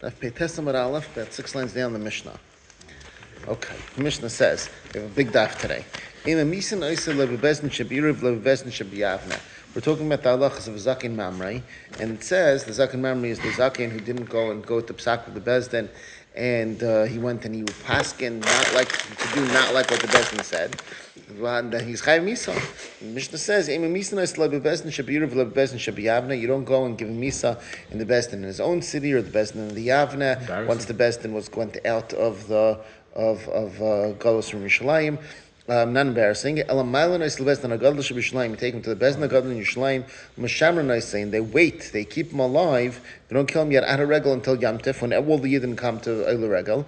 Daf Petesim at Aleph, about 6 lines down the Mishnah. Okay, the Mishnah says, we have a big daf today. We're talking about the halachas of Zakin Mamrei, and it says the Zakin Mamrei is the Zakin who didn't go to Psak with the Bezdin, and he went and he would paskin not like what the Bezdin said. And he's Chayav Misa. The Mishnah says, you don't go and give him Misa in the Bezdin in his own city or the Bezdin in the Yavna once the Bezdin went out of Galus from Yerushalayim. Not embarrassing. You take him to the Bezdin Agadol in Yerushalayim. And they wait. They keep him alive. They don't kill him yet at a regal until Yom Tif, when all the Yidden come to Eile Regal.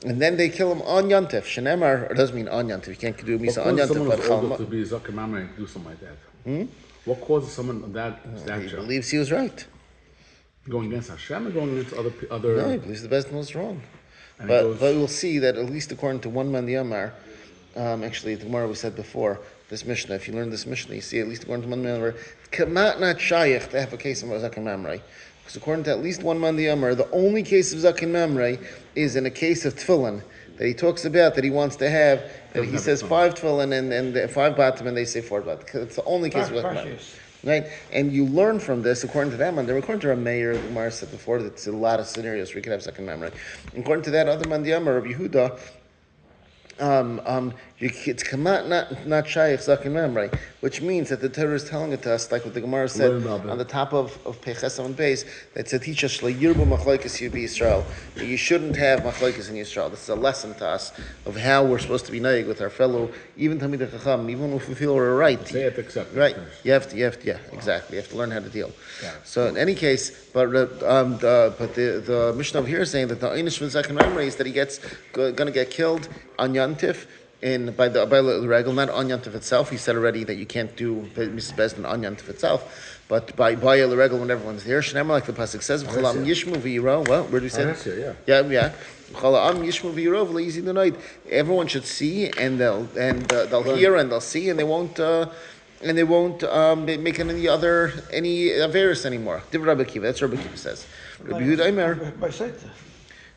And then they kill him on Yom Tif. Shenemar, it doesn't mean on Yom Tif. You can't do Misa on Yom Tif. What causes someone to be Zakin Mamrei and do something like that? What causes someone of that stature? He believes he was right. Going against Hashem or going against other? No, he believes the Bezdin was wrong. But we'll see that at least according to one man the Amar, actually the Gemara we said before, this Mishnah, if you learn this Mishnah, you see at least according to one man the Amar, Kamat not Shayach to have a case of Zakin Mamrei. Because according to at least one man the Amar, the only case of Zakin Mamrei is in a case of Tefillin that he talks about, that he wants to have, that he says 5 Tefillin and 5 Batim, and they say 4 Batim. It's the only case of Zakin Mamrei. Right, and you learn from this according to them, and according to Rameir, the Gemara said before that it's a lot of scenarios where you could have Zakin Mamrei. According to that other man, the Amar of Yehuda, it's kamat not shayich Zakin Mamrei, which means that the Torah is telling it to us, like what the Gemara said on the top of Peches and Beis, that to teach us yirbu machlokes Yisrael, that you shouldn't have machlokes in Yisrael. This is a lesson to us of how we're supposed to be naig with our fellow, even Talmidei Chacham, even if we feel we're right. They have to accept it. Right? You have to, exactly. You have to learn how to deal. Yeah. So in any case, but the Mishnah over here is saying that the einish for Zakin Mamrei is that he going to get killed on Yantif by the regal, not on Yantif itself. He said already that you can't do Mrs. Bezdin on Yantif itself, but by the regal when everyone's there. Shneimar, like the pasuk says, "V'chalam yishmu v'yiro." Well, where do you say that? Yeah. V'chalam yishmu v'yiro v'leizi the night. Everyone should see, and they'll hear, and they'll see, and they won't make any virus anymore. Divrei Rabbi Akiva. That's what Rabbi Akiva says. Rabbi Yehuda Aimer.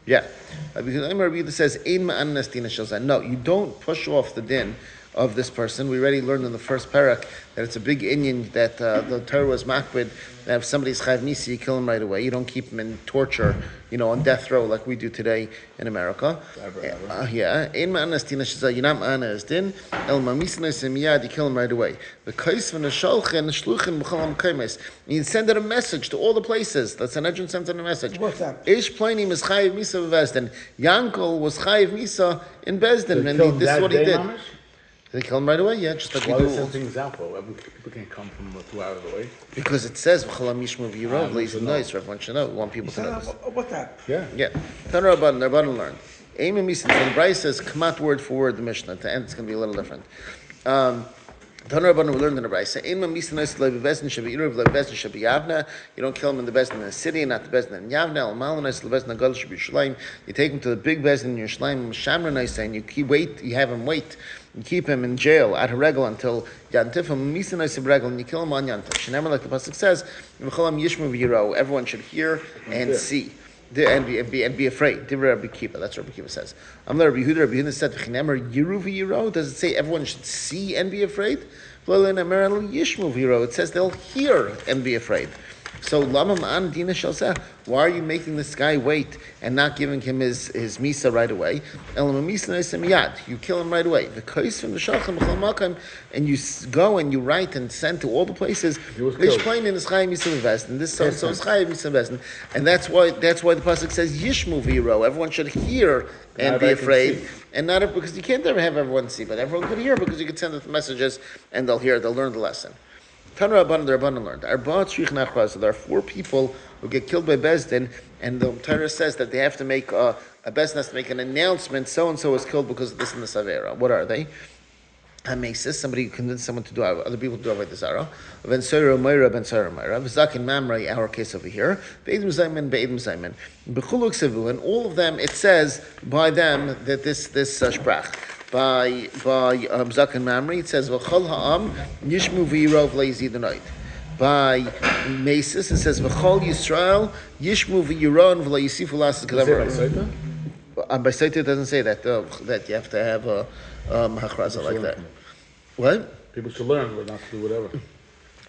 Yeah. Rabbi Yehuda says, no, you don't push off the din of this person. We already learned in the first parak that it's a big inyan that the Torah was makbid, that if somebody's chayav misi, you kill him right away. You don't keep him in torture, on death row like we do today in America. Yeah. You kill him right away. You send out a message to all the places. The Sanhedrin sends out a message. What's that? Ish Plainim is chayav misa v'bezdin. Yankel was chayav misa in Bezdin, and this is what he did. They kill him right away, just like we do. Why send things out for? People can't come from 2 hours away. Because it says "V'chalam yishmu v'yirov," lazy nice. Everyone should know. We want people to know this. What's that? Yeah. Tanur Rabbanan learned. Aim and Misa. The Bryce says "Kamat" word for word. The Mishnah. At the end, it's going to be a little different. Tanur Rabbanan we learned in the Bryce. Aim and Misa nice lebezdin shabiyirov lebezdin shabiyavna. You don't kill him in the bezdin in the city, not the bezdin in Yavna. Al mal nice lebezdin agadol shabiyishlayim. You take him to the big bezdin in Yerushalayim. Shamra nice, and you have him wait. You keep him in jail at a regal until Yantif, and you kill him on Yantif. Shenemar, like the pasuk says, everyone should hear and see, and be afraid. Rabbi Akiva, that's what Rabbi Akiva says. Rabbi Yehuda said, does it say everyone should see and be afraid? It says they'll hear and be afraid. So, why are you making this guy wait and not giving him his misa right away? You kill him right away. And you go and you write and send to all the places. And this so is chayav misa. And that's why the pasuk says yishmu v'yiro. Everyone should hear and be afraid, and not because you can't ever have everyone see, but everyone could hear because you could send them messages and they'll learn the lesson. Tanur Rabbanan, the Rabbanan learned. There are 4 people who get killed by Bezdin, and the Torah says that they have to make a Bezdin has to make an announcement. So and so was killed because of this and this avera. What are they? Hamesis, somebody convinced someone to do other people to do avodah zarah. Ben Soira Moira, Ben Soira Moira. Zakin Mamrei, our case over here. Be'edim Zayman, Bechuluk Sevu, and all of them. It says by them that this sprach. By Zakin Mamrei, it says V'chol ha'am yishmu v'yirov le'izid night. by Mesis. It says V'chol Yisrael Yishmu v'Yiron v'la Yisifu Lasas Kadavar. By Saita it doesn't say that that you have to have a hachraza like that. What? People should learn, but not to do whatever.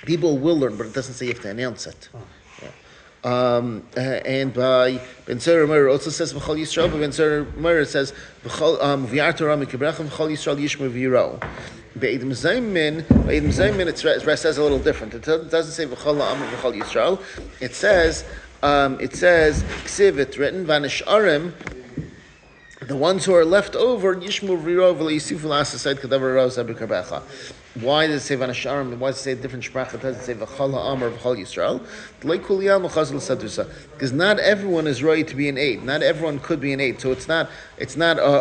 People will learn, but it doesn't say you have to announce it. Oh. And by Ben Sera Meir also says V'chol Yisrael, but Ben Sera Meir it says V'yar Torah Mikibrechem V'chol Yisrael Yishmu v'Yiro. Be'edim Zaymin it says a little different. It doesn't say V'chol Ha'am V'chol Yisrael. It says Ksiv, it's written Vanisharim. The ones who are left over, Yishmu v'Yiro v'Yisifu Lasasayid Kadavar Ro Zabikarbecha. Why does it say Vanasharim? Why does it say a different sprach? It doesn't say V'chol Ha'am or V'chol Yisrael. Because not everyone is right to be an aid. Not everyone could be an aid. So it's not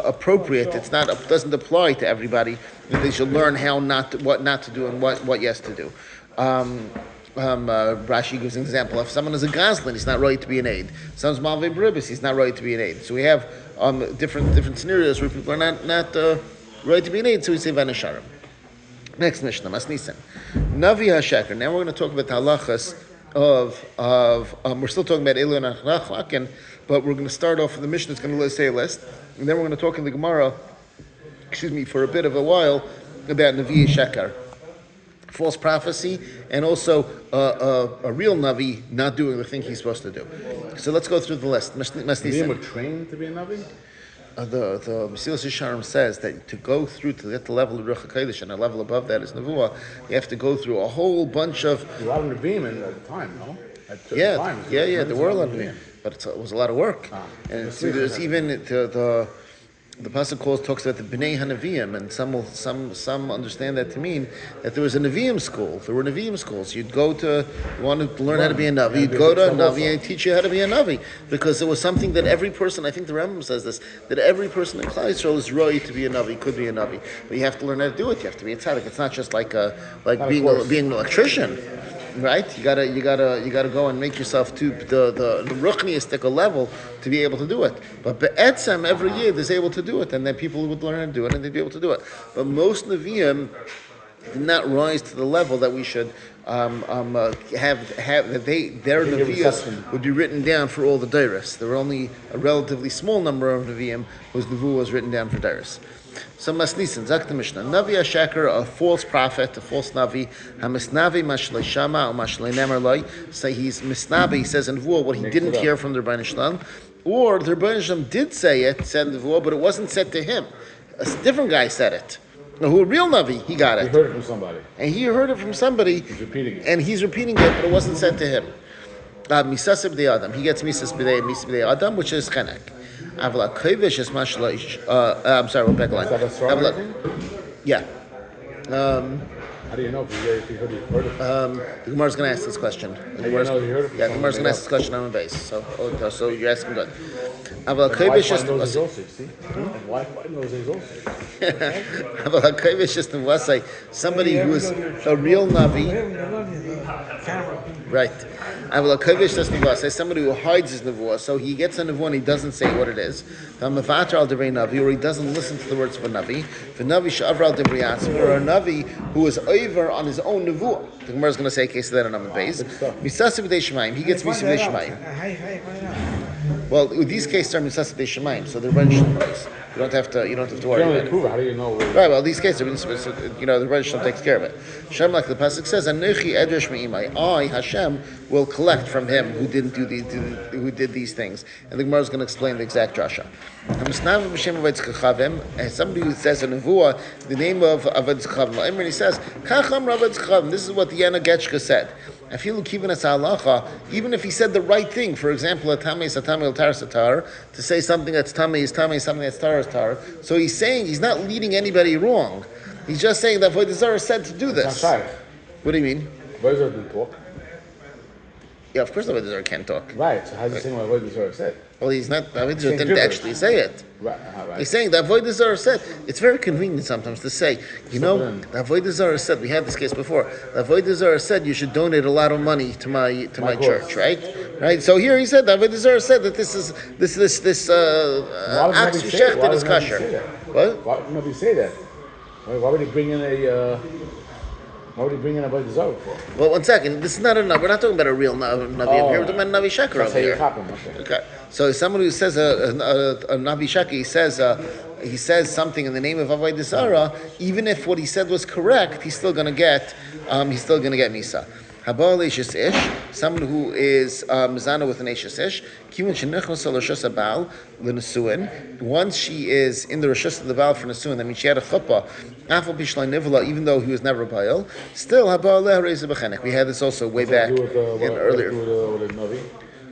appropriate. Doesn't apply to everybody. They should learn what not to do and what yes to do. Rashi gives an example. If someone is a Goslin, he's not right to be an aid. Someone's Malvei Baribis, he's not right to be an aid. So we have different scenarios where people are not right to be an aid. So we say Vanasharim. Next Mishnah, Masnisan. Navi HaSheker. Now we're going to talk about the halachas of we're still talking about Elu and Achlaken, but we're going to start off with the Mishnah. It's going to say a list, and then we're going to talk in the Gemara, for a bit of a while about Navi HaSheker, false prophecy, and also a real Navi not doing the thing he's supposed to do. So let's go through the list. Masnisan. Were trained to be a Navi? The Mesilas Yesharim says that to go through to get the level of Ruach HaKodesh and a level above that is Nevuah, you have to go through a whole bunch of... A lot of Nevi'im at the time, no? Yeah, there were a lot of Nevi'im, but it was a lot of work. And so there's even the pasuk talks about the Bnei HaNevi'im, and some understand that to mean that there was a Nevi'im school. There were Nevi'im schools. You want to learn how to be a Navi, you'd go to a Navi and teach you how to be a Navi, because it was something that every person, I think the Rambam says this, that every person in Klal Yisrael is right to be a Navi, could be a Navi, but you have to learn how to do it. You have to be a tzaddik. It's not just like being an electrician. Right, you gotta go and make yourself to the ruchniistic level to be able to do it. But be'etzem every year is able to do it, and then people would learn how to do it, and they'd be able to do it. But most neviim did not rise to the level that we should have that their nevios would be written down for all the dairas. There were only a relatively small number of neviim whose nevuah was written down for dairas. So Masnisan, Zak the Mishnah. Navi HaSheker, a false prophet, a false Navi. HaMisnavi mashlei shama or mashlei nemer loi. Say he's Misnavi, he says in Nevuah what he didn't hear from the Rebbeinu Shalom. Or the Rebbeinu Shalom did say it, said in Nevuah, but it wasn't said to him. A different guy said it. Who a real Navi, he got it. He heard it from somebody. And he heard it from somebody. He's repeating it. And he's repeating it, but it wasn't said to him. Misas b'dei Adam. He gets Misas b'dei Adam, which is Chenek. I'm sorry, we'll back line. Yeah. How do you know if he heard it? The Gemara's going to ask this question. The Gemara's going to ask this question on the base. So you're asking good. Wi-Fi knows his also, see? Wi-Fi knows his also. Somebody who is a real Navi. Right. Somebody who hides his nevuah, so he gets a nevuah and he doesn't say what it is. Or he doesn't listen to the words of a Navi. Or a Navi who is over on his own nevuah. The Gemara is going to say a case of that on the base. He gets Misas Shemaim. Well, these cases are Misas Shemaim, so they're Rebbeinu place. You don't have to worry about it. How do you know? Right, well, these cases are, the Rebbeinu Shalom takes care of it. Shem, like the pasuk says, Anochi Edresh Me'imai. I, Hashem, will collect from him who who did these things. And the Gemara is going to explain the exact drasha. Somebody who says a nevuah, the name of Avad Zechavim, and he says, Kacham Avad Zechavim. This is what the Yana Getchka said. Even if he said the right thing, for example, to say something that's tamei is tamei, something that's tar is tar. So he's saying, he's not leading anybody wrong. He's just saying that Avodah Zarah said to do this. What do you mean? Avodah Zarah didn't talk. Yeah, of course Avodah Zarah can't talk. Right, so how's he saying what Avodah Zarah said? Well, he's not, Avodah Zarah didn't actually say it. Right. He's saying that Avodah Zarah said. It's very convenient sometimes to say, the Avodah Zarah said, we had this case before, the Avodah Zarah said you should donate a lot of money to my church, right? Right. So here he said, the Avodah Zarah said that this ox shechted is kosher. What? Why would he say that? Why would he bring in a Why would he bring in a Avodah Zarah for? Well, one second. This is not a Navi. We're not talking about a real Navi here. We're talking about a Navi Sheker over here. Okay. So someone who says a Navi Sheker, he says something in the name of Avodah Zarah, even if what he said was correct, he's still going to get Misa. Habal Eishes Ish, someone who is Mizana with an Eishes Ish, Kimun Shenechnos Al Rishus Habal L'Nesuin. Once she is in the Rishus of the Baal for Nesuin, that means she had a chuppah, Afal Pishlai Nivla, even though he was never Baal, still Habal Leh Reza B'Chenek. We had this also way back earlier.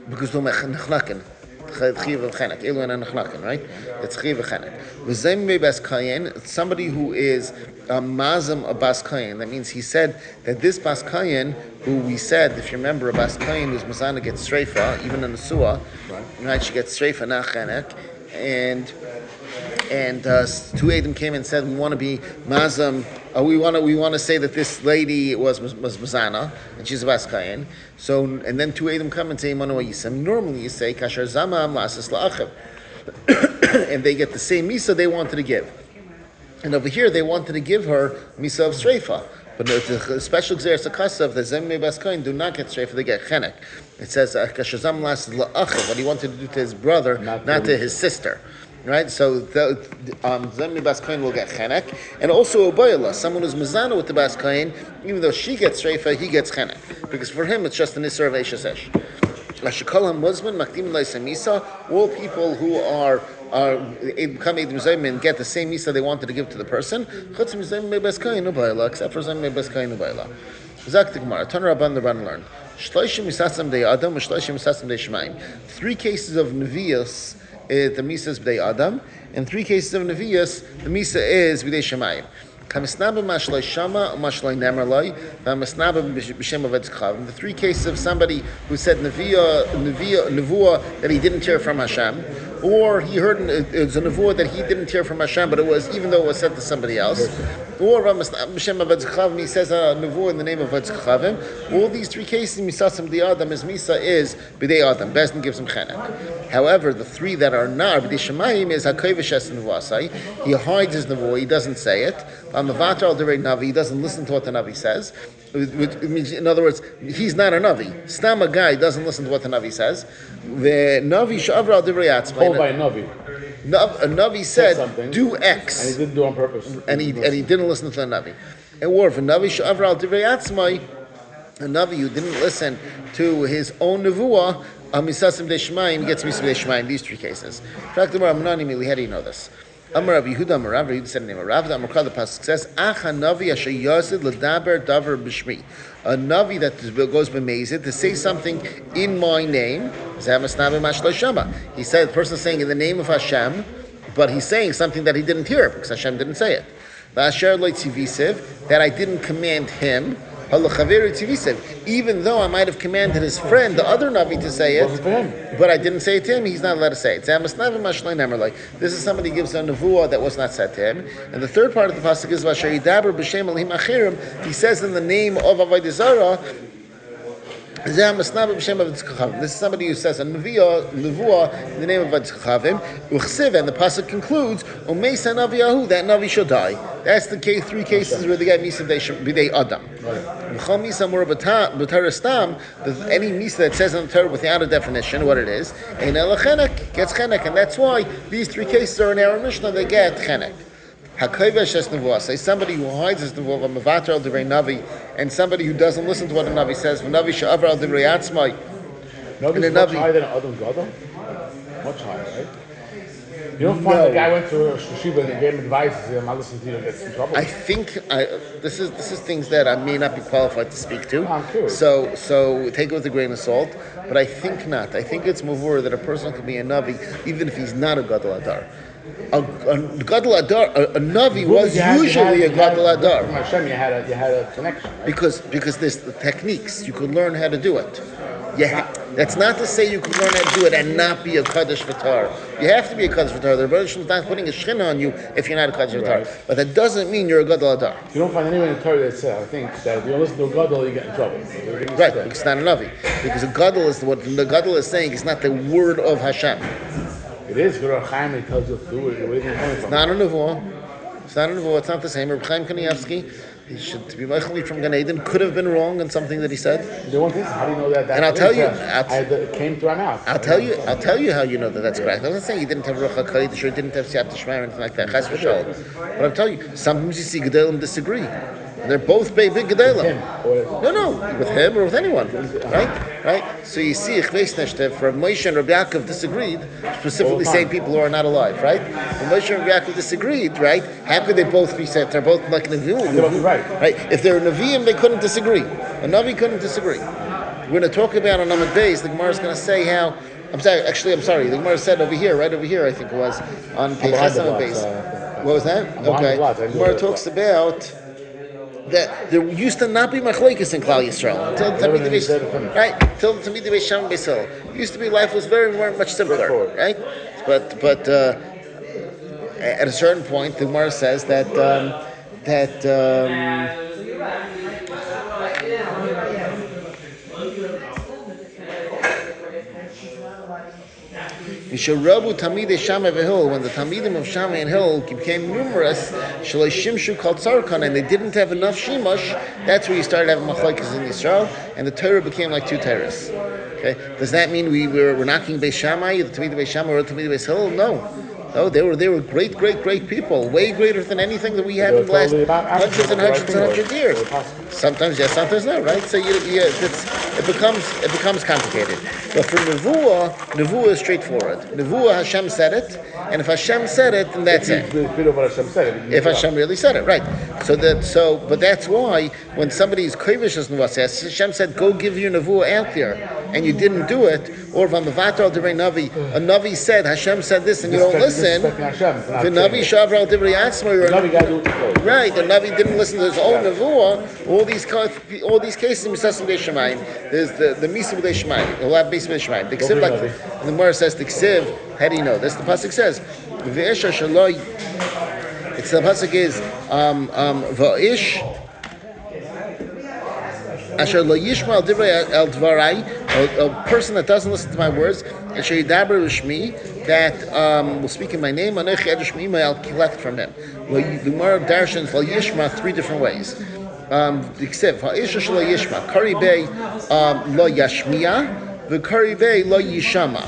Because we're Mechnachin. Right? It's Chiv Chenek. Somebody who is Mazam a Bas Kayin. That means he said that this Bas Kayin, who we said, if you remember, a Bas Kayin whose Mazana gets Streifa, even in the Suah, right? She gets Streifa, not Chenek. And two Adam came and said, we want to be Mazam. We want to say that this lady was Mazana and she's a Bas Kayin. So, and then two Adam come and say, Normally you say, Kasher Zamam Lasas La'achiv. And they get the same Misa they wanted to give. And over here, they wanted to give her Misa of Streifa. But the special Xeris Akasav, the Zemme Bas Kayin, do not get Streifa, they get Chenek. It says, Kasher Zamam Lasas La'achiv, what he wanted to do to his brother, not to his sister. Right, so Zemmi Bas Kain will get Chenek, and also Obayla, someone who's Mizana with the Bas Kain, even though she gets Streifa, he gets Chenek, because for him it's just an Isser of Eishes Esh. Lashikolam Musman Makdim Misa. All people who are become Eidim Zayim and get the same Misa they wanted to give to the person, Chutz Zemmi Bas Kain Obayla, except for Zemmi Bas Kain Obayla. Zak Tigmar, Turn Rabban the Rabban learn. Shloishim Misasam De Adam, Shloishim Misasam De Shemaim. 3 cases of Nevios. The Misa is B'dei Adam. In 3 cases of Nevi'as, the Misa is B'dei Shemayim. Kamisnaba Mashlai Shama, Mashlai Nemerlai, Kamisnaba B'Shem Aved Zchav. In the 3 cases of somebody who said Nevuah that he didn't hear from Hashem, or he heard it was a Nevuah that he didn't hear from Hashem, but it was, even though it was said to somebody else, or B'Shem Aved Zchav, he says a Nevuah in the name of Aved Zchavim. All these 3 cases, Misasam B'dei Adam, his Misa is B'dei Adam. Bezdin gives him Chenek. However, the 3 that are not, B'dei Shemayim is HaKovesh Es Nevuasai. He hides his Nevuah, he doesn't say it. Mavatar al Derei Navi, he doesn't listen to what the Navi says. Which means, in other words, he's not a Navi. Stam a guy doesn't listen to what the Navi says. The Navi Shavra al Derei Atzmai. Told by a Navi. A Navi said, do X. And he didn't do it on purpose. And he didn't listen to the Navi. And or if a Navi Shavra al Derei Atzmai, a Navi who didn't listen to his own Nevuah, Misasim de Shemaim gets Misasim de Shemaim, these 3 cases. In fact, how do you know this? Amar Rabbi Yehuda, Amar Rav, Yehuda said the name of Rav, Amar Kal, the pasuk says, Ach ha-navi asher yazid l'daber davar b'shmi. A Navi that goes b'mezid to say something in my name, he said, the person is saying in the name of Hashem, but he's saying something that he didn't hear, because Hashem didn't say it. That I didn't command him, even though I might have commanded his friend, the other Navi, to say it, but I didn't say it to him, he's not allowed to say it. This is somebody who gives a nevuah that was not said to him. And the third part of the pasuk is, he says in the name of Avodah Zarah, this is somebody who says a nevuah in the name of Avodah Zarah, and the pasuk concludes, that Navi shall die. That's the 3 cases where they get Misa B'dei Adam. Any Misa that says in the Torah without a definition what it is, gets Chenek, and that's why these 3 cases are in our Mishnah, they get Chenek. HaKovesh es Nevuah, say somebody who hides his Nevuah, Mavatar al Divrei Navi, and somebody who doesn't listen to what the Navi says, Navi Sha'avar al Divrei Atzmai. Navi's much higher than Adam Gadol? Much higher, right? You don't find the guy went to Shushiba and gave him advice, I'm not listening to you, and gets in trouble. I think this is things that I may not be qualified to speak to. I'm curious. So take it with a grain of salt, but I think not. I think it's mavur that a person can be a Navi even if he's not a Gadol Adar. A Gadol Adar, a Navi was usually a Gadol Adar. From Hashem, you had a connection. Right? Because there's the techniques. You could learn how to do it. That's not to say you can learn how to do it and not be a Kaddish V'tar. You have to be a Kaddish V'tar. The Rebbe is not putting a Shechina on you if you're not a Kaddish V'tar. Right. But that doesn't mean you're a Gadol Adar. You don't find anyone in the Torah that says, I think, that if you don't listen to a Gadol, you get in trouble. Right, because it's not a Navi. Because a Gadol is what the Gadol is saying is not the word of Hashem. It is. Guru Chaim, he tells you to do it. Where are you coming from? It's not a Nevuah. It's not a Nevuah. It's not the same. Reb Chaim Kanievsky He should be meichel from Gan Eden. Could have been wrong in something that he said. The one thing, how do you know that? And I'll tell you, it came to our mouth. I'll tell you how you know that that's correct. I'm not saying he didn't have Ruach HaKodesh or he didn't have Siyat Shema or anything like that. Chas v'shalom. But I'll tell you, sometimes you see Gedalim disagree. They're both big Gedalim. No, with him or with anyone, right? So you see, for Moshe and Rabbi Yaakov disagreed, specifically saying people who are not alive, right? When Moshe and Rabbi Yaakov disagreed, right? How could they both be said? They're both like Nevi'im, right? If they're Nevi'im, they couldn't disagree. A Navi couldn't disagree. We're going to talk about on Amud Beis. The Gemara is going to say how. I'm sorry. The Gemara said right over here, I think it was on Peichas Amud Beis. What was that? Okay. The Gemara talks about that there used to not be machlekes in Klal Yisrael until Tamid Beis Sham Beis Hillel. Used to be life was very, very much simpler, right? But at a certain point, the Gemara says that Mishorabu Tamidei Shammai v'Hillel, when the Tamidim of Shammai and Hillel became numerous, Shalei Shimshu called Tzarkan, and they didn't have enough Shimush, that's where you started having machlekes in Yisrael, and the Torah became like two Torahs. Okay, does that mean we're knocking Beis Shammai, the Tamidei Beis Shammai, or the Tamidei Beis Hillel? No, they were great people, way greater than anything that we have in the last hundreds and hundreds years. Sometimes yes, sometimes no, right? So it becomes complicated. But for Nevuah is straightforward. Nevuah, Hashem said it, and if Hashem said it, then that's it. If Hashem really said it, right? But that's why when somebody is kovish as Nevuah says, Hashem said, "Go give your Nevuah out there," and you didn't do it, or if a Navi said, Hashem said this, and you don't listen. The Navi Shavra al Divrei Atzmo, right? The Navi didn't listen to his own Nevuah. All these cases, Misasim B'Dei Shemayim. There's the Misa B'Dei Shemayim. The Lab B'Dei Shemayim. The Ksiv, like the Gemara says, the Ksiv. How do you know this? The pasuk says, "V'esha shaloi." It's the pasuk is Va'ish. Asher lo yishma al divrei el dvarai, a person that doesn't listen to my words, asher yidaber l'shmi, that will speak in my name, anechi edishmi, I'll collect from him. The Gemara darshans lo yishma three different ways. The Ksiv ha'isha shelo yishma, kari bei lo yashmiya, v'kari bei lo yishama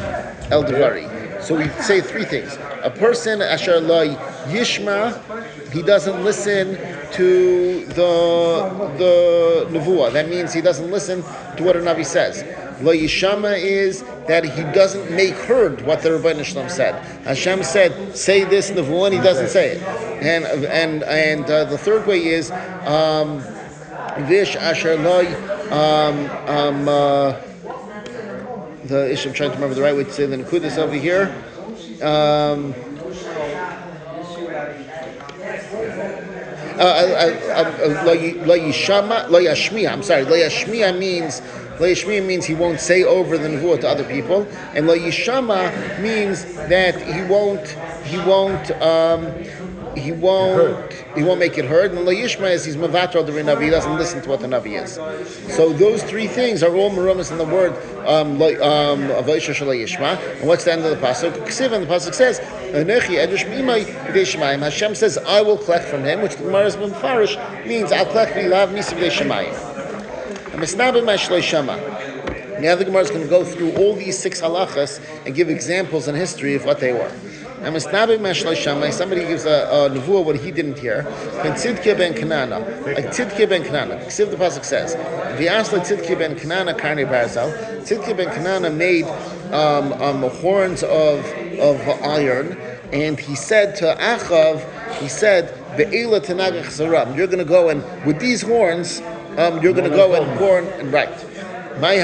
el dvari. So we say three things. A person asher lo yishma, he doesn't listen to the nevuah. That means he doesn't listen to what a Navi says. Lo yishama is that he doesn't make heard what the Rebbeinu Shalom said. Hashem said, "Say this nevuah," and he doesn't say it. And the third way is vish asher loy. The issue. I'm trying to remember the right way to say the nekudas over here. Lo yashmiya. I'm sorry. Lo yashmiya means he won't say over the nevuah to other people, and lo yishama means that he won't make it heard. And lo yishma is he's mavatar the Navi. He doesn't listen to what the Navi is. So those three things are all merumas in the word avaisha shelo yishma. And what's the end of the pasuk? Ksiv, and the pasuk says, "Anechi edish b'imay b'dei shemayim." Hashem says, "I will collect from him," which the Gemara has been farish means I'll collect v'lav misa b'dei shemayim. Now the Gemara is going to go through all these 6 halachas and give examples in history of what they were. Somebody gives a nevuah what he didn't hear. Tzidkiah ben Kanana. Like Tzidkiah ben Kanana. Ksiv the pasuk says, "V'yasla Tzidkiah ben Kanana karnei barzal." Tzidkiah ben Kanana made horns of iron, and he said to Achav, "Ve'ela tenagach zaram." You're going to go and with these horns. You're going to go and warn and write. But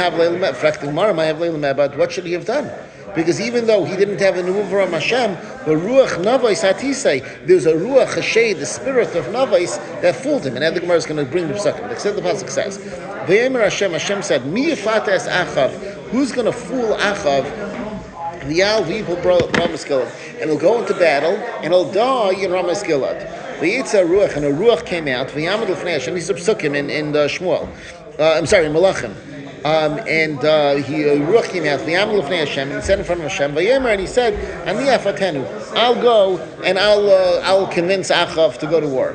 what should he have done? Because even though he didn't have a nevuah from Hashem, the ruach navais hatisei, there's a ruach hashay, the spirit of navais that fooled him. And now the Gemara is going to bring the psukim. The pasuk says, "Ve'emer Hashem said, Mi yifates Achav, who's going to fool Achav? V'yal v'yipol Ramas Gilad, and he'll go into battle and he'll die in Ramas Gilad." V'yitza ruach, and a ruach came out. V'yamad l'fnei Hashem. These are psukim in Shmuel. In Malachim. And ruach came out. V'yamad l'fnei Hashem, and he said in front of Hashem. V'yemer, and he said, "Ani afatenu, I'll go and I'll convince Achav to go to war."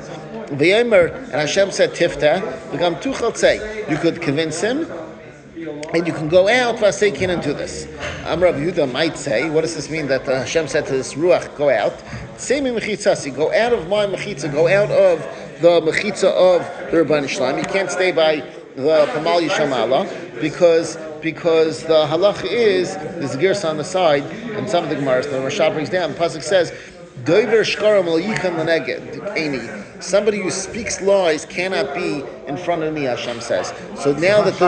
V'yemer, and Hashem said, Tifta, v'gam tuchal tzei. You could convince him, and you can go out, v'asei kinan do this. Amar Rav Yehuda might say, what does this mean that Hashem said to this Ruach, go out? Same in mechitzasi, go out of my mechitza, go out of the mechitza of the Rabban Shalom. You can't stay by the Pamal Yishamala, because the halach is, there's a gersa on the side, and some of the Gemaras, the Rashab brings down, the pasuk says, Doiver shkaram al yikan laneged, somebody who speaks lies cannot be in front of me, Hashem says. So now that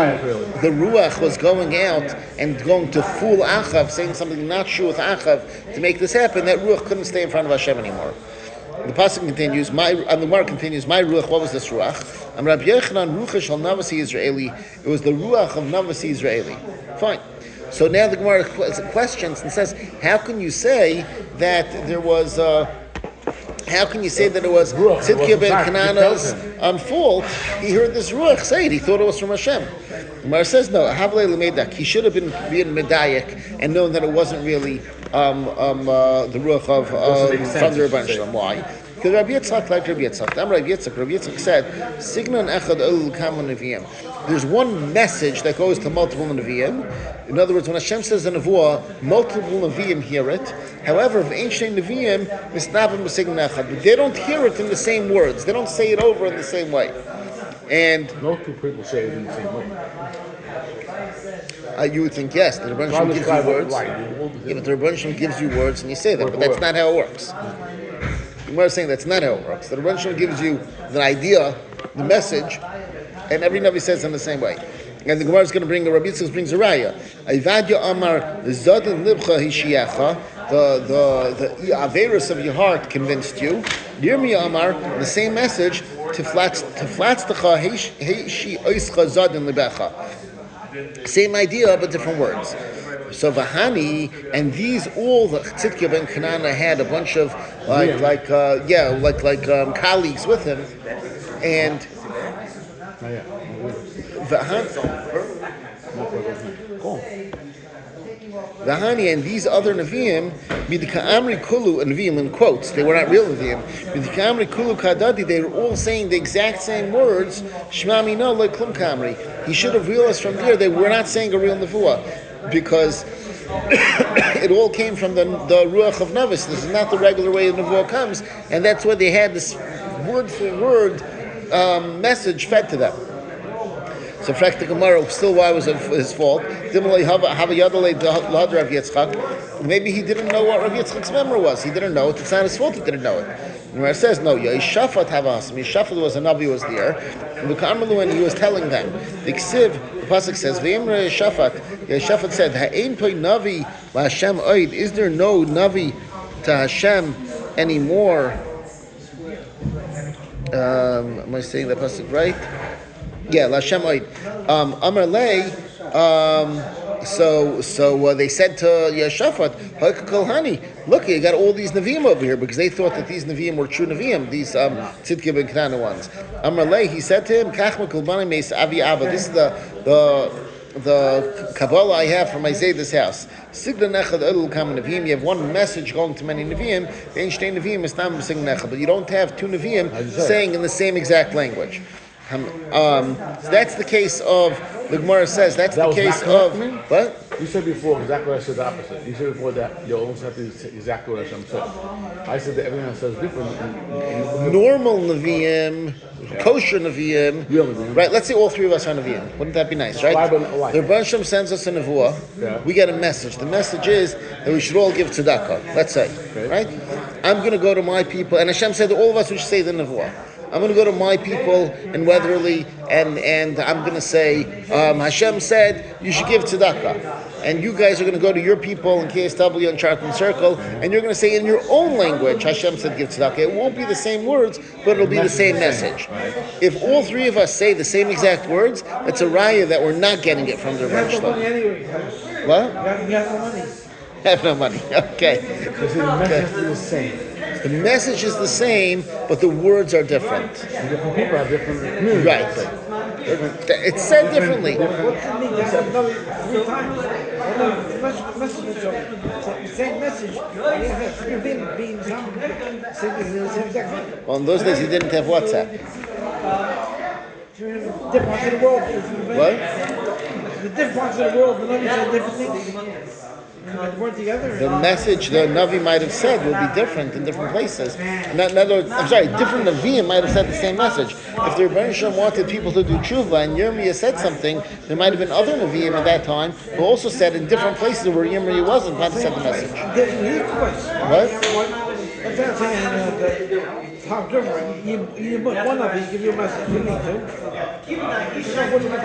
the Ruach was going out and going to fool Achav, saying something not true with Achav, to make this happen, that Ruach couldn't stay in front of Hashem anymore. The pasuk continues, the Gemara continues, my Ruach, what was this Ruach? Rabbi Yochanan Ruach shal Navasi Israeli. It was the Ruach of Navasi Israeli. Fine. So now the Gemara questions and says, how can you say that there was Tzidkiah ben Kanana's fault? He heard this Ruach say it. He thought it was from Hashem. The Gemara says, no, Havlei L'Meidak. He should have been Medayak and known that it wasn't really the Ruach of from the Rabban Shalom. Why? Because Rabbi Yitzchak, like Rabbi Yitzchak, Rabbi Yitzchak said, Signan Echad Ol Kama Neviim. There's one message that goes to multiple Neviim. In other words, when Hashem says a Nevuah, multiple Neviim hear it. However, if ancient Neviim, Misnabim Signan Echad, but they don't hear it in the same words. They don't say it over in the same way. And no two people say it in the same way. You would think yes, the Rebbe Shem gives you words. Yeah, but the Rebbe Shem gives you words and you say them, but that's not how it works. We're saying that's not how it works. The Rebbe Shem gives you the idea, the message, and every Navi says it in the same way. And the Gemara is going to bring, Rabbi Yitzchak brings a raya. Ayvadya Amar, Zadan Libcha Hishiacha, the Averis of your heart convinced you. Yirmi Amar, the same message, Tiflatztecha Heishi Oischa Zadan Libecha. Same idea, but different words. So Vahani, and these all the Tzidkiah ben Kanana had a bunch of colleagues with him, and Vahani and these other Nevi'im, Midika'amri Kulu, Nevi'im in quotes, they were not real Nevi'im, Midika'amri Kulu Kadadi, they were all saying the exact same words, Shmami no like Klum Kamri. He should have realized from there they were not saying a real Nevuah, because it all came from the Ruach of Navis. This is not the regular way the Nevuah comes, and that's why they had this word for word message fed to them. So Frek the Gemara, still why was it his fault? Maybe he didn't know what Rav Yitzchak's memory was. He didn't know it. It's not his fault he didn't know it. And it says, no, Yeshafat Havas. Yeshafat was a Navi was there. And he was telling them. The Pasuk says, Yeshafat said, Ha'ein poi Navi la'Hashem oid. Is there no Navi to Hashem anymore? Am I saying that Pasuk right? Yeah, Lashem Oid. Amar Lei. So they said to Yeshafat, Hani, look, you got all these Nevi'im over here, because they thought that these Nevi'im were true Nevi'im, these Tzidkiah ben Kanana ones. Amar Lei, he said to him, Kachma Kulbani Meis Avi Abba. This is the Kabbalah I have from my Zayda's house. Sigda Nechad Edul Kam Nevi'im. You have one message going to many Nevi'im. The Einstein Nevi'im is not Sigda Nechad, but you don't have two Nevi'im saying in the same exact language. So that's the case of, the Gemara says, that's the case of, what? You said before, exactly what I said the opposite. You said before that you almost have to do exactly what Hashem said. I said that everything else says different. Normal Nevi'im, kosher Nevi'im, right? Let's say all three of us are Nevi'im. Wouldn't that be nice, right? The Rebbe Shem sends us a Nevuah. Yeah. We get a message. The message is that we should all give tzedakah, let's say, right? I'm going to go to my people, and Hashem said that all of us we should say the Nevuah. I'm going to go to my people in Weatherly, and I'm going to say, Hashem said you should give tzedakah. And you guys are going to go to your people in KSW and Charlton Circle, and you're going to say in your own language, Hashem said give tzedakah. It won't be the same words, but it'll be the same message. If all three of us say the same exact words, that's a raya that we're not getting it from the Rebbe Shalom. What? You have no money. Have no money. Okay. Because the message is the same. The message is the same, but the words are different. And different people have different meanings. Right. It's said differently. What's the meaning? The same message. Well, in those days, you didn't have WhatsApp. Different parts of the world. What? The different parts of the world, the Navi said different things. Weren't together. The message the Navi might have said will be different in different places. Different Naviim might have said the same message. If the Rebbeinu Shalom wanted people to do tshuva and Yirmiyah said something, there might have been other Naviim at that time who also said in different places where Yirmiyah wasn't, might have said the message. What? That's what I'm saying. How different. You put one of you, give you a message. You need to.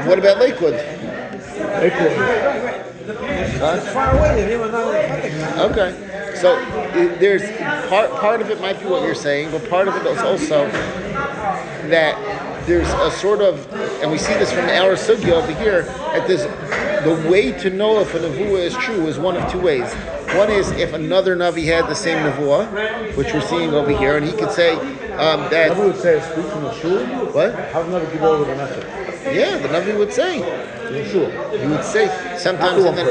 What about Lakewood? Right. It's far away. They were not in contact. Okay. So there's part of it might be what you're saying, but part of it is also that there's a sort of, and we see this from our sugya over here, that the way to know if a nevuah is true is one of two ways. One is if another Navi had the same nevuah, which we're seeing over here, and he could say that... Navi would say, speak from the shul? What? How does Navi give over the message? Yeah, the Navi would say. He would say, sometimes in the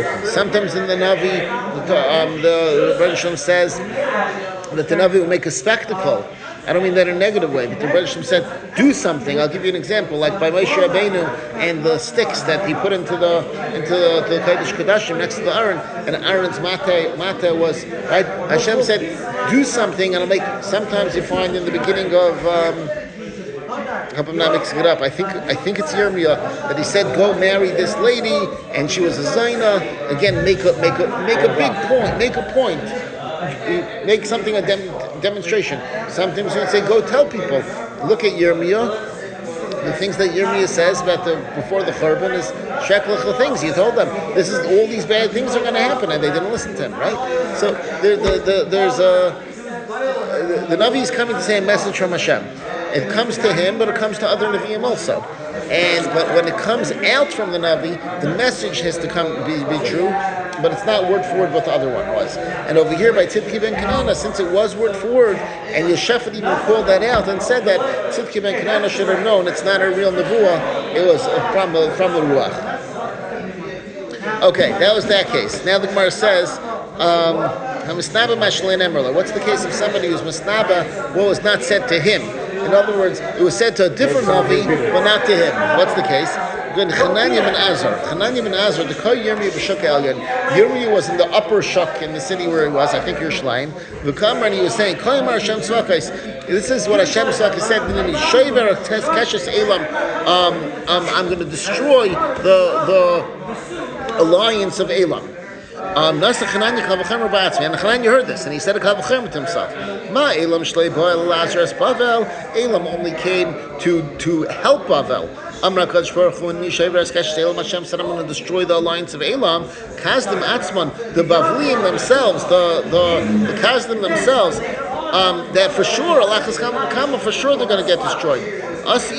Navi, the Rebbeinu Shalom says that the Navi will make a spectacle. I don't mean that in a negative way, but the Rebbeinu Shalom said, do something. I'll give you an example, like by Moshe Rabbeinu and the sticks that he put into the Kodesh Kodashim next to the Aaron, and Aaron's mate was, right? Hashem said, do something, and I'll make, sometimes you find in the beginning of, I hope I'm not mixing it up. I think it's Yirmiyah that he said, "Go marry this lady," and she was a Zaina. Again, make a big point. Make a point. Make something a demonstration. Sometimes you'd say, "Go tell people." Look at Yirmiyah. The things that Yirmiyah says about before the Churban is sheklich things. He told them all these bad things are going to happen, and they didn't listen to him. Right? So there's the Navi is coming to say a message from Hashem. It comes to him, but it comes to other Nevi'im also. But when it comes out from the Navi, the message has to be true, but it's not word for word what the other one was. And over here by Tzidki ben Kanana, since it was word for word, and Yeshefet even called that out and said that Tzidki ben Kanana should have known it's not a real Nevuah, it was from the Ruach. Okay, that was that case. Now the Gemara says, what's the case of somebody who's Misnaba, what was not said to him? In other words, it was said to a different Navi, but not to him. What's the case? Chananya ben Azar, the Kol Yirmiyah b'Shuk Elyon. Yirmiyah was in the upper Shuk in the city where he was, I think Yerushalayim. V'kamran, he was saying, this is what Hashem Tzvakos said, I'm going to destroy the alliance of Elam. And Chananya heard this, and he said a kavachemer to himself. Elam only came to help Bavel. Hashem said, I'm going to destroy the alliance of Elam. Kazdim Atzman, the Bavliim themselves, the Kazdim themselves, that for sure, Allah for sure they're going to get destroyed. And so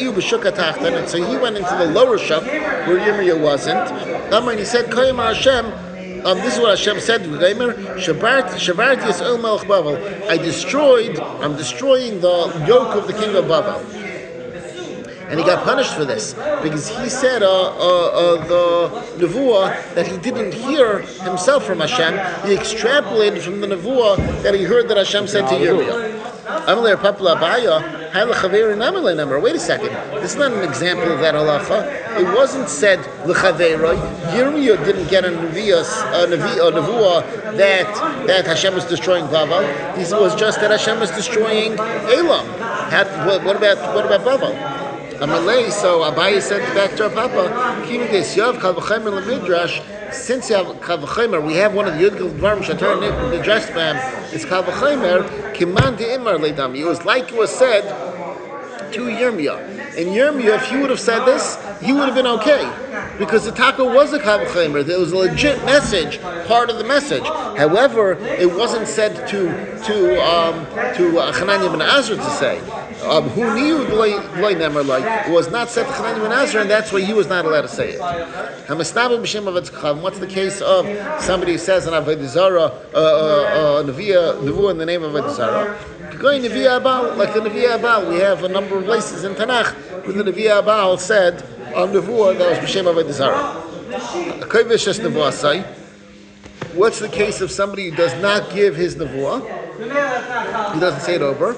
he went into the lower shuk where Yirmiyah wasn't. And he said, Hashem, this is what Hashem said to I'm destroying the yoke of the king of Bavel. And he got punished for this because he said the nevuah that he didn't hear himself from Hashem. He extrapolated from the nevuah that he heard that Hashem said to Yirmiyah. Wait a second. This is not an example of that halacha. It wasn't said l'chaveiroi. Yirmiyah didn't get a nevuah that Hashem was destroying Bavel. It was just that Hashem was destroying Elam. What about Bavel? So Abaye said back to our Papa, since you have Kavachemer, we have one of the Yudgil Dvarim Shatar the dress bam, it's Kavachemer, Kiman de Imar Leidam. It was like it was said to Yirmiyah. And Yirmiyah, if you would have said this, you would have been okay. Because the taka was a Kavachemer. There was a legit message, part of the message. However, it wasn't said to Chananya ben Azar to say. Who knew it was not said to Chananya ben Azar, and that's why he was not allowed to say it. What's the case of somebody who says an Avodah Zarah, nevuah in the name of Avodah Zarah? Like the Nevi'ah Abal, we have a number of places in Tanakh where the Nevi'ah Abal said on nevuah that was b'shem Avodah Zarah. What's the case of somebody who does not give his nevuah? He doesn't say it over.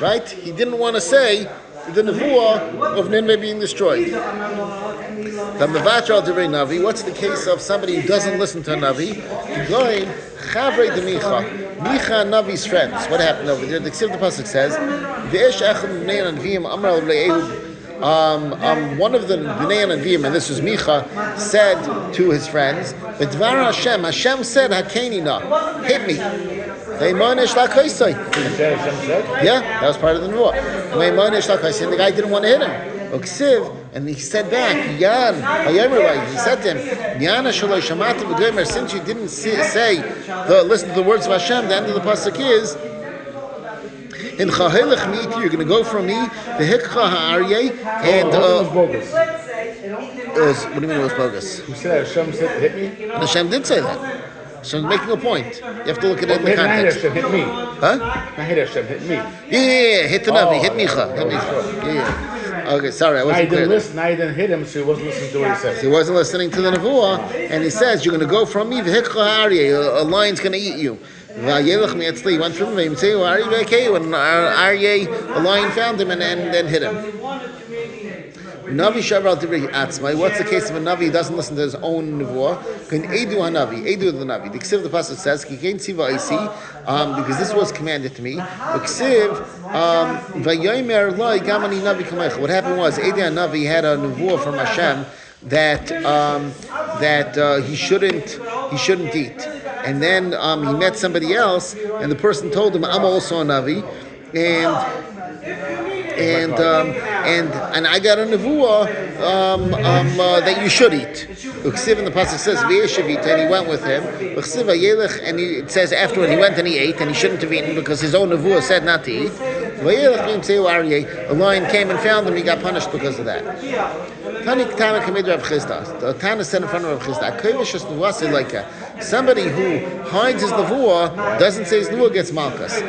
Right? He didn't want to say the nevuah of Nineveh being destroyed. What's the case of somebody who doesn't listen to a Navi? Micha and Navi's friends. What happened over there? The Pasuk says, one of the Bnei Anavim, and this was Micha, said to his friends, Hashem said, Hakenina, hit me. Yeah, that was part of the Nevuah. And the guy didn't want to hit him. And he said back, he said to him, since you didn't listen to the words of Hashem, the end of the pasuk is, in you're going to go from me, the hikcha ha'aryeh, and was bogus. What do you mean it was bogus? You said Hashem said hit me? And Hashem did say that. So I'm making a point. You have to look at it in the context. Hashem hit me. Huh? Hit Hashem, hit me. Yeah, hit the Navi, hit Micha. Yeah. Okay, sorry, I wasn't clear. Now he didn't hit him, so he wasn't listening to what he said. He wasn't listening to the Nevuah, and he says, you're going to go from me, the hikcha ha'aryeh, a lion's going to eat you. He went from him, and Aryeh, a lion found him and then hit him. Navi Shavar Divrei Atzmai. What's the case of a Navi who doesn't listen to his own Nevuah? Can Edu HaNavi, Edu the Navi. The Ksiv, the Pasuk says, Kikein Tziva Isi, because this was commanded to me. The Ksiv, Vayomer Loi Gamani Navi Kamecha. What happened was, Edu HaNavi had a Nevuah from Hashem that he shouldn't eat. And then he met somebody else, and the person told him, I'm also a Navi, and I got a nevuah that you should eat. Uksiv in the pasuk says v'yeshavita, and he went with him. Uksiv v'yelech, and it says afterward he went and he ate, and he shouldn't have eaten because his own nevuah said not to eat. V'yelech v'yimtzeu aryeh, a lion came and found him. He got punished because of that. Tana said in front of Rav Chisda, like somebody who hides his nevuah, doesn't say his nevuah, gets malchus.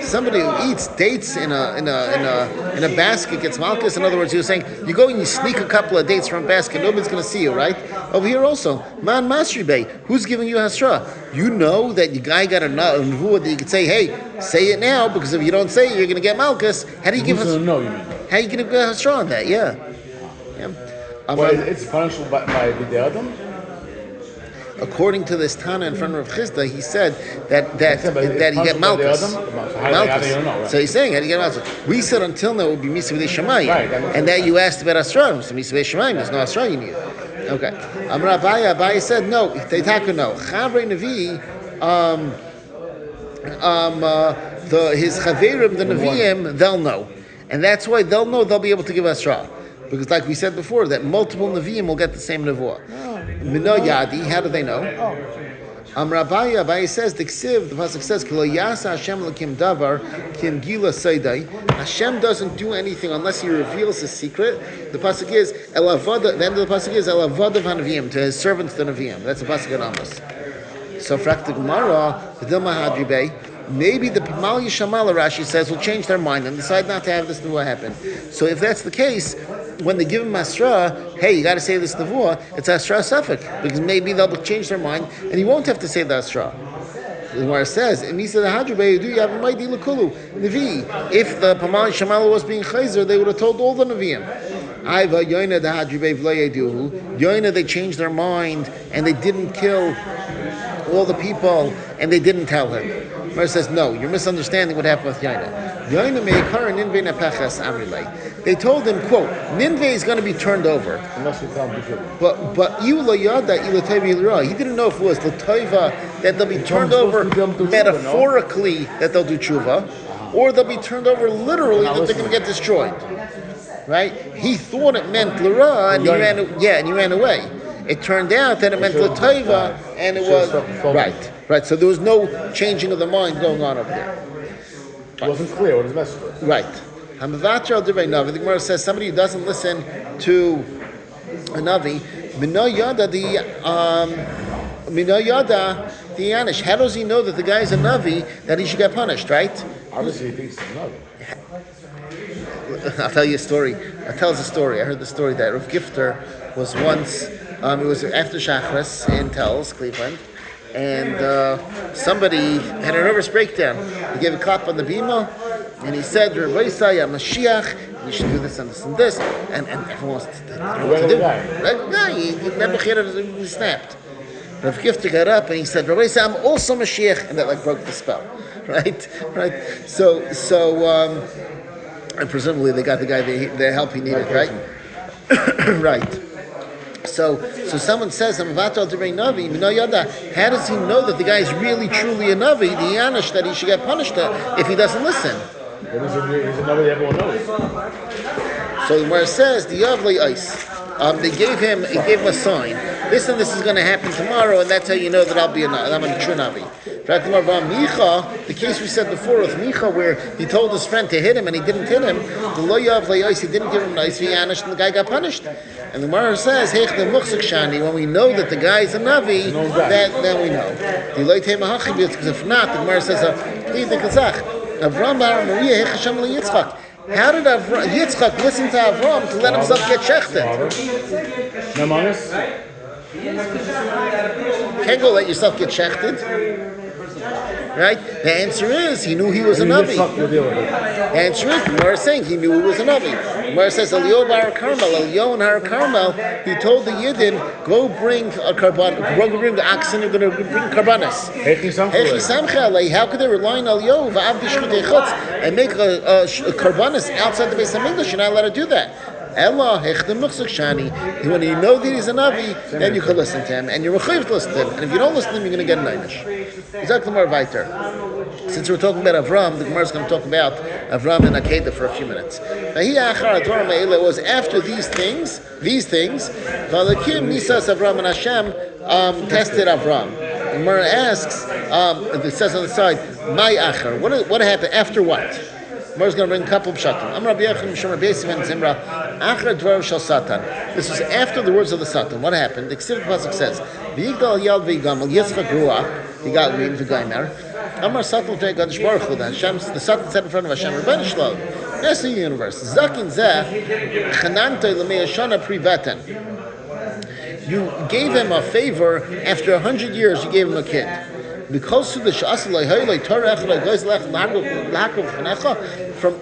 Somebody who eats dates in a basket gets malchus. In other words, he was saying, you go and you sneak a couple of dates from a basket, nobody's going to see you, right? Over here also, man masri bey, who's giving you hasra? You know that your guy got a nevuah that you could say, hey, say it now, because if you don't say it, you're going to get malchus. How do you give hasra? No, you mean? How are you going to get hasra on that? Yeah. Well, it's punishable by the Adam? According to this Tana in front of Chisda, he said that he got malchus. So he's saying, how do you get malchus? We said until now it would be Misa B'dei Shamayim. And that you asked about Asra. So Misa B'dei Shamayim, there's no Asra you need. Okay. Amar Abaye said, no. Teitaku no. Chavrei Nevi, his Chaverim, the Nevi'im, they'll know. And that's why they'll know, they'll be able to give Asra. Because like we said before, that multiple Nevi'im will get the same Nevuah. Mino Yadi, how do they know? Abaye says, the Ksiv, the Pasuk says, Kilo Yasa Hashem Lakim Davar, Kim Gila Seidai. Hashem doesn't do anything unless he reveals his secret. The Pasuk is, the end of the Pasuk is, Elavadav HaNevi'im, to his servants the Nevi'im. That's the Pasuk in Amos. So, Frak the Gemara, V'dilma Hadribei, maybe the Pamal Yishamal, Rashi says, will change their mind and decide not to have this nevuah happen. So if that's the case, when they give him Asra, hey, you got to say this nevuah, it's Asra Suffolk, because maybe they'll change their mind and he won't have to say the Asra. The Gemara says, if the Pamal Yishamal was being Chayzer, they would have told all the Nevi'im. Yoina, they changed their mind and they didn't kill all the people and they didn't tell him. Gemara says, no, you're misunderstanding what happened with Yaina. Yaina meikar Ninveh napechas amrilei. They told him, quote, Ninveh is going to be turned over. But iu lo yada ilu teva ilra. He didn't know if it was the teva that they'll be turned over metaphorically that they'll do tshuva, or they'll be turned over literally that they're going to get destroyed. Right? He thought it meant l'ra, and he ran away. It turned out that it meant l'taiva, and it was right. So there was no changing of the mind going on over there. It wasn't clear what his message was. Right. Hamavacher al-Divrei Navi. The Gemara says somebody who doesn't listen to a Navi, Mino Yada the Yanish. How does he know that the guy is a Navi that he should get punished? Right. Obviously, he thinks he's a Navi. I'll tell you a story. tells a story. I heard the story that Rav Gifter was once, it was after Shachris in Tells, Cleveland, and somebody had a nervous breakdown. He gave a clap on the bima, and he said, Rabbi Yisrael, Mashiach, you should do this and this and this, and everyone wants to know what to do. Right? No, he snapped. Rav Gifter got up and he said, Rabbi Yisrael, I'm also Mashiach, and that broke the spell. Right? So, and presumably they got the guy the help he needed, right? Right. So someone says, how does he know that the guy is really, truly a Navi, the Yanish, that he should get punished if he doesn't listen? He's a Navi that everyone knows. So where it says, the Yavli Ice, he gave him a sign. This and this is going to happen tomorrow, and that's how you know that I'm a true Navi. The case we said before with Micha, where he told his friend to hit him and he didn't hit him, the Lo Yavli Ice, he didn't give him nice, he Yanish, and the guy got punished. And the Gemara says, when we know that the guy is a Navi, then we know. Because if not, the Gemara says, how did Yitzchak listen to Avram to let himself get shechted? Can't go let yourself get shechted. Right? The answer is he knew he was a Navi. The answer is, the Gemara is saying he knew he was a Navi. The Gemara says, Eliyahu Har Carmel, he told the Yidden, go bring a karban, go bring the oxen, you're going to bring karbanas. How could they rely on Eliyahu and make a karbanas outside the base of English? You're not allowed to do that. When you know that he's a Navi, then you can listen to him, and you're rechayiv to listen to him. And if you don't listen to him, you're going to get an einish. Since we're talking about Avram, the Gemara is going to talk about Avram and Akedah for a few minutes. It was after these things, Valakim Nisas Avram and Hashem tested Avram. The Gemara asks, it says on the side, Mai Achar. What happened after what? Gemara is going to bring a couple of pshatim. This was after the words of the Satan. What happened? The Pasuk says, Yitzchak grew up, he got weaned, the Satan said in front of Hashem, Rebbeinu Shalom, that's the universe. Zakin zeh, chanantoi l'meyashana privatan. You gave him a favor after 100 years, you gave him a kid. Because from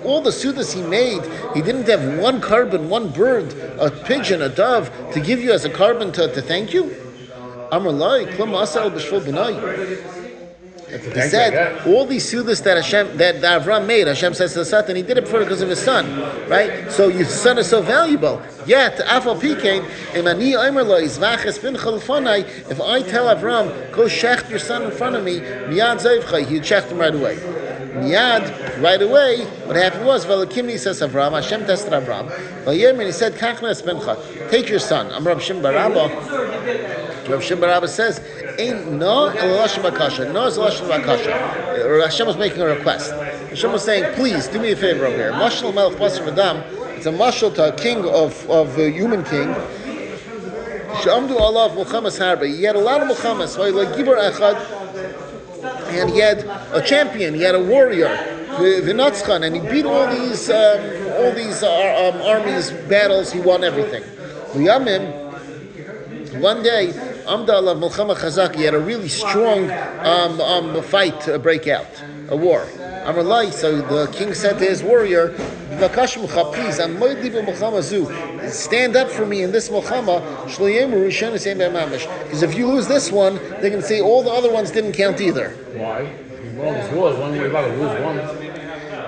all the sudas he made, he didn't have one carbon, one bird, a pigeon, a dove to give you as a carbon to thank you. He said all these sudas that Avram made, Hashem says to the Satan, he did it because of his son, right? So your son is so valuable. Yet, if I tell Avram, go shecht your son in front of me, miyad zayvcha, he'd shecht him right away. Miyad, right away, what happened was, Valakimni says Avram, Hashem tested Avram, and he said, Kachna es bencha, take your son. Rav Shimon bar Abba says, ain't no Elashem Akasha. No is Elashem Akasha. Hashem was making a request. Hashem was saying, please, do me a favor over here. Mashal Melech Basar V'dam, it's a mashal to a king of a human king. Shamdu Allah of Mulchamas Harba. He had a lot of Mulchamas. And he had a champion, he had a warrior, V'natzchan, and he beat all these armies, battles, he won everything. One day, Amdallah Mulchama Chazak, he had a really strong fight break out, a war. So the king said to his warrior, please, stand up for me in this Mulchama, because if you lose this one, they can say all the other ones didn't count either. Why? You're about to lose one.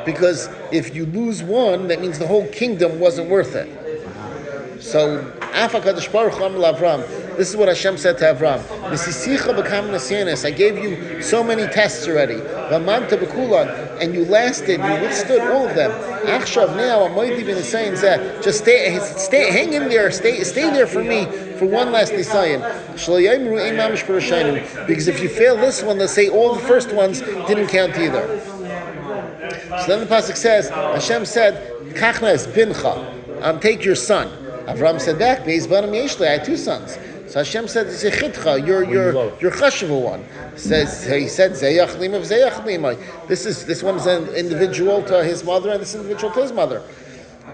Because if you lose one, that means the whole kingdom wasn't worth it. So, this is what Hashem said to Avram. I gave you so many tests already. And you lasted, you withstood all of them. Now, just stay, hang in there, stay there for me for one last nisayon. Because if you fail this one, they'll say all the first ones didn't count either. So then the pasuk says, Hashem said, Kachna es bincha, take your son. Avram said back, I had two sons. So Hashem said, you're chashuva one. He said, Zeyach lima v'zeyach lima. This one is an individual to his mother, and this individual to his mother.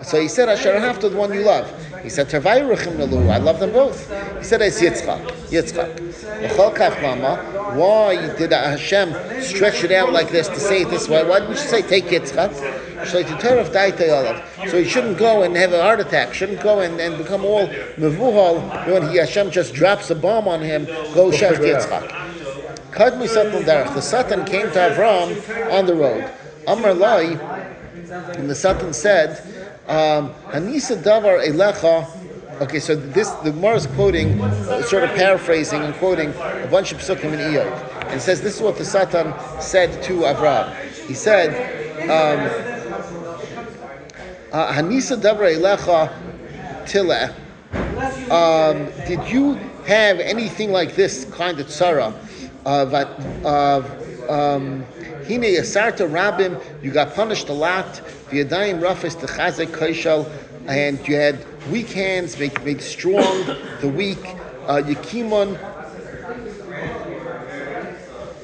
So he said, Asher Ahavta, the one you love. He said, Tervayruchim Nalu, I love them both. He said, it's Yitzchak. Why did Hashem stretch it out like this to say it this way? Why didn't you say, take Yitzchak? So he shouldn't go and have a heart attack, shouldn't go and become all mevuhal when Hashem just drops a bomb on him, go shech Yitzchak. The Satan came to Avram on the road. Amar Lai, and the Satan said, Hanisa davar elecha. Okay, so the Gemara is quoting, sort of paraphrasing and quoting a bunch of psukim in Iyov. And it says, this is what the Satan said to Avram. He said, Hanisa davar elecha tila. Did you have anything like this kind of tzara? Hine yasarta rabim, you got punished a lot. V'yadayim rafis techazek kaishal, and you had weak hands, make strong the weak. Yekimon.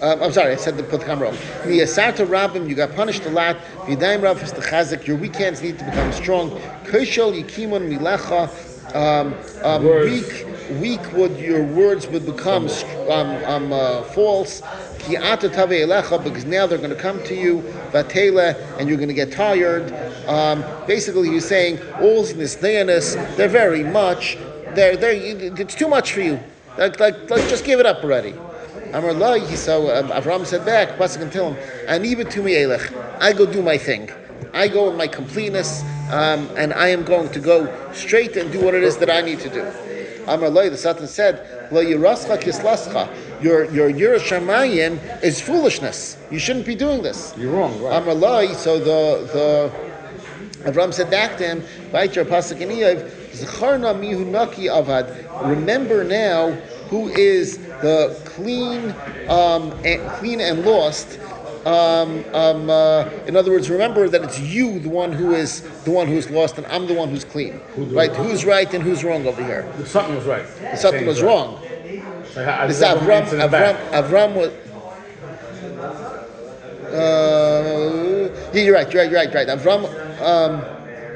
I'm sorry, I said put the camera wrong. Yasarta rabim, you got punished a lot. V'yadayim rafis techazek, your weak hands need to become strong. Kaishal yekimon milecha, weak would your words would become false. Because now they're going to come to you, and you're going to get tired. Basically, you're saying all this dayanus, they're very much, it's too much for you. Like just give it up already. Amar Lai, so Avram said back, Pasuk can tell him, Aniba to me elech, I go do my thing. I go in my completeness, and I am going to go straight and do what it is that I need to do. Amar Lai, the Satan said, Lo yirascha kislascha. Your Yerushalayim is foolishness. You shouldn't be doing this. You're wrong, right? Amar Lai, so the Avram said back to him, Vayter Pasuk in Iyov, Zacharna mihu naki avad. Remember now who is the clean and lost. In other words, remember that it's you, the one who's lost, and I'm the one who's clean. Right? Who's right and who's wrong over here? The Satan was right. The Satan was wrong. This Avram was. You're right. Avram.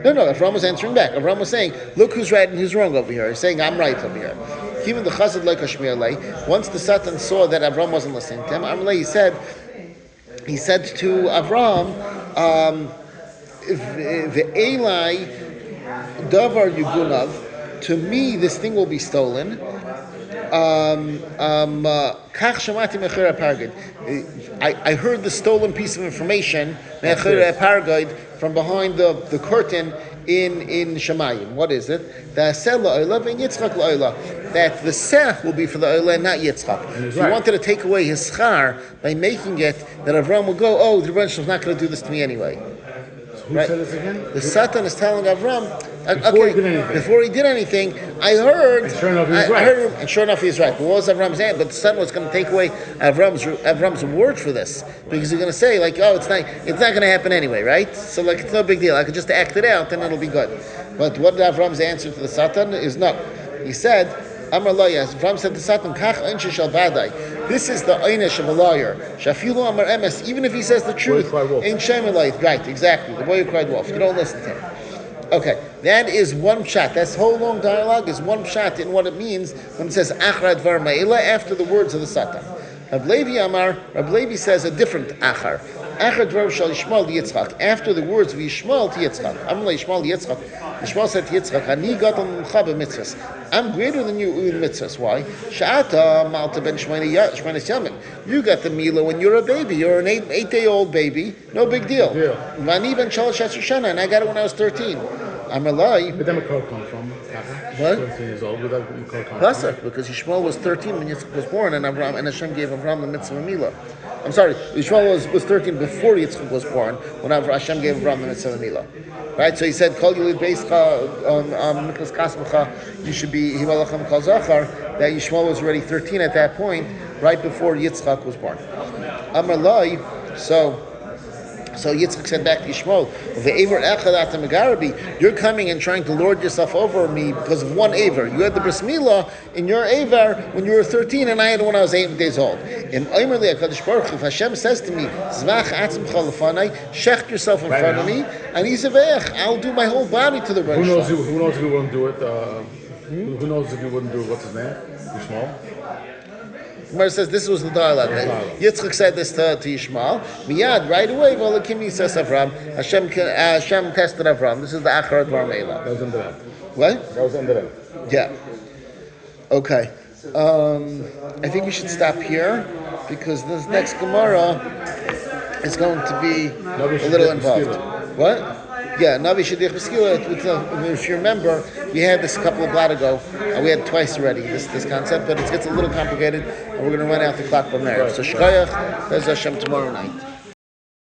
Avram was answering back. Avram was saying, "Look who's right and who's wrong over here." He's saying, "I'm right over here." Even the Chazad like Hashmir Lei. Once the Satan saw that Avram wasn't listening to him, he said to Avram, "Ve'elai davar yugunav." To me, this thing will be stolen. I heard the stolen piece of information from behind the curtain in Shemayim. What is it? That the seh will be for the oila and not Yitzchak. If you wanted to take away his schar by making it that Avram will go, the Rebbe is not going to do this to me anyway. Who said this again? The Satan is telling Avram, before he did anything, I heard, and sure enough he was right. And sure enough he was right. But what was Avram saying? But the Satan was going to take away Avram's reward for this, because he's going to say, it's not going to happen anyway, right? So it's no big deal. I could just act it out and it'll be good. But what did Avram's answer to the Satan is no. He said, Amar Lo, Avram said to Satan, Kach einshe shel vadai. This is the einish of a lawyer. Shafilu amar emes, even if he says the truth, ain't shem elay. Right, exactly. The boy who cried wolf. You don't listen to him. Okay, that is one shot. That whole long dialogue is one shot in what it means when it says Achar Dvar Ma'ila after the words of the Satan. Rab Levi says a different Achar. Achar Dvar Shal Yishmael Yitzchak. After the words of Yishmael to Yitzchak. Amalei Yishmael Yitzchak. Yishmael said to Yitzchak, Ani gadol mimcha b'mitzvahs. I'm greater than you in mitzvahs. Why? Sha'ata malta ben shmeines yamim. You got the Mila when you're a baby. You're an 8-day-old baby. No big deal. Vani ben shalosh shana, and I got it when I was 13. I'm alive. But then Makor come from? What? 13 years old. Where did Makor come from? Because Yishmael was 13 when Yitzchak was born, and Hashem gave Avram the mitzvah Mila. I'm sorry, Yishmael was 13 before Yitzchak was born, when Hashem gave Avram the mitzvah Mila. Right? So he said, Kol Yilid Beischa, Miklas Kasmacha, you should be Himalacham Kol Zachar, that Yishmael was already 13 at that point, right before Yitzchak was born. Amar Lai, so So Yitzchak said back to Yishmael, you're coming and trying to lord yourself over me because of one Aver. You had the bris milah in your Aver when you were 13 and I had when I was 8 days old. If Hashem says to me, shecht yourself in front of me, and I'll do my whole body to the Rosh. Who knows if you wouldn't do it? Who knows if you wouldn't do it? What's his name? Yishmael? Gemara says this was the dialogue. Yitzchak said this to Yishmael. Miyad, right away, V'alakimi says Avram. Hashem tested Avram. This is the Acharat Var Meila. That was under that. What? That was under that. Yeah. Okay. I think we should stop here because this next Gemara is going to be a little involved. What? Yeah, Navi Shadich B'skila. If you remember, we had this a couple of blot ago, and we had twice already this concept, but it gets a little complicated, and we're going to run out the clock from there. So Shkoyach, there's Hashem tomorrow night.